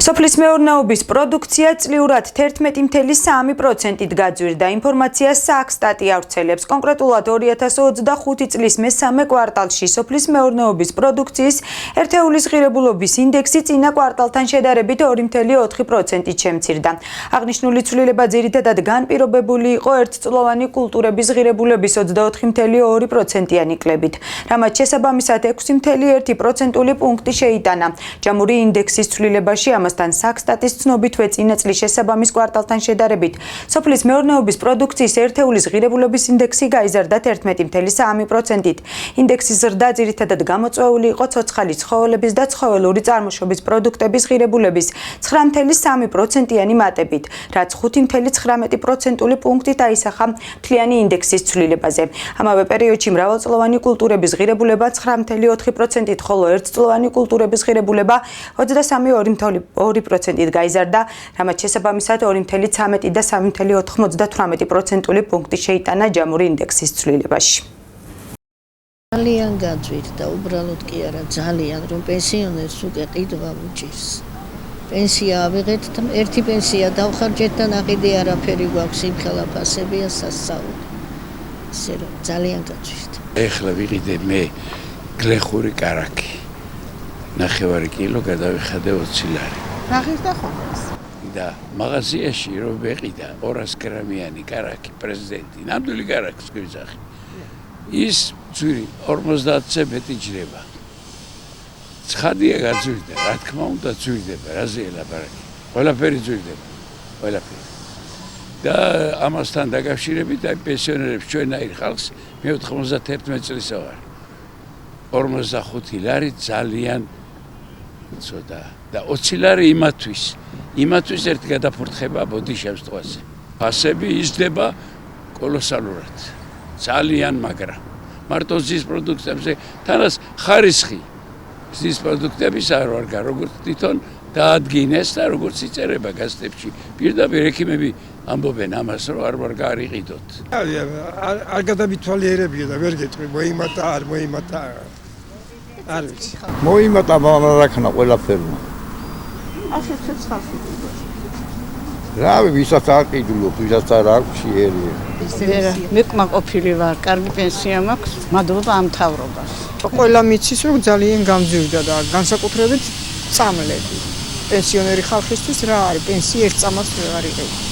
სოფლის მეურნეობის პროდუქცია წლიურად 11.3%-ით გაძვირდა. ინფორმაციას საქსტატი ავრცელებს. კონკრეტულად 2025 წლის მესამე კვარტალში სოფლის მეურნეობის პროდუქციის ერთეულის ღირებულობის ინდექსი წინა კვარტალთან შედარებით 2.4%-ით შემცირდა. აღნიშნული ცვლილება ძირითადად განპირობებული იყო ერთწლოვანი კულტურების ღირებულების 24.2%-იანი კლებით, რამაც შესაბამისად 6.1%-ული პუნქტი შეიტანა. ჯამური ინდექსის ცვლილებაში ამასთან საქსტატის ცნობით წინა წლის შესაბამის კვარტალთან შედარებით სოფლის მეურნეობის პროდუქციის ერთეულის ღირებულობის ინდექსი გაიზარდა 11.3%-ით. ინდექსის ზრდა ძირითადად გამოწვეული იყო ცოცხალი ცხოველების და ცხოველური წარმოშობის პროდუქტების ღირებულების 9.3%-იანი მატებით, რაც 5.19%-ული პუნქტით აისახა მთლიანი ინდექსის ცვლილებაზე. ამავე პერიოდში მრავალწლოვანი კულტურების ღირებულება 9.4%-ით, ხოლო ერთწლოვანი კულტურების ღირებულება 23.2%-ით გაიზარდა, რამაც შესაბამისად 2.13 და 3.98%-ული პუნქტი შეიტანა ჯამური ინდექსის ცვლილებაში. ძალიან გაძვირდა, უბრალოდ კი არა, ძალიან, რომ პენსიონერს უკვე ყიდვა უჭირს. პენსია ავიღეთ, ერთი პენსია დავხარჯეთ და ნაყიდი არაფერი გვაქვს, იმხელა ფასებია სასწაული. ისე რომ ძალიან გაძვირდა. ეხლა ვიყიდე მე გლეხური კარაქი. 9 კილო გადავიხადე 20 ლარი. ნახირდა ხოლმე. და მაღაზიაში რომ ვეყიდა 200 გრამიანი კარაქი პრეზიდენტი, ნამდვილი კარაქს გვიძახი. ის ძვირი 50-ზე მეტი ჯდება. ცხადია გაძვირდა, რა თქმა უნდა ძვირდება, რაზე ელაპარაკი. ყველაფერი ძვირდება, ყველაფერი. და ამასთან დაკავშირებით აი პენსიონერებს ჩვენაირ ხალხს მე 91 წლისა ვარ. 45 ლარი ძალიან ცოტა და 20 ლარი იმათვის ერთი გადაფურთხება ბოდიშებს ტყვაზე. ფასები იზრდება კოლოსალურად. ძალიან მაგრა. მარტო ზის პროდუქტებზე თანაც ხარისხი ზის პროდუქტების არ ვარ როგორც თვითონ დაადგინეს და როგორც იწერება გაზეთებში. პირდაპირ ექიმები ამბობენ ამას რომ არ ვარ გარიყიდოთ. არ გადამითვალიერებია და ვერ გეტყვი მოიმატა არ მოიმატა. არ ვიცი. მოიმატა მარაქნა ყველაფერმა. ახლა ცეცხალში. რავი, ვისაც არ ყიდულობ, ვისაც არ აქვს შეერია. მეკმა ყოფილი ვარ, კარგი პენსია მაქვს, მადლობა ამ მთავრობას. ყველა მიცის რომ ძალიან გამძვირდა და განსაკუთრებით წამლები. პენსიონერი ხალხისთვის რა არის, პენსია ერთ წამას ვერ იღებს.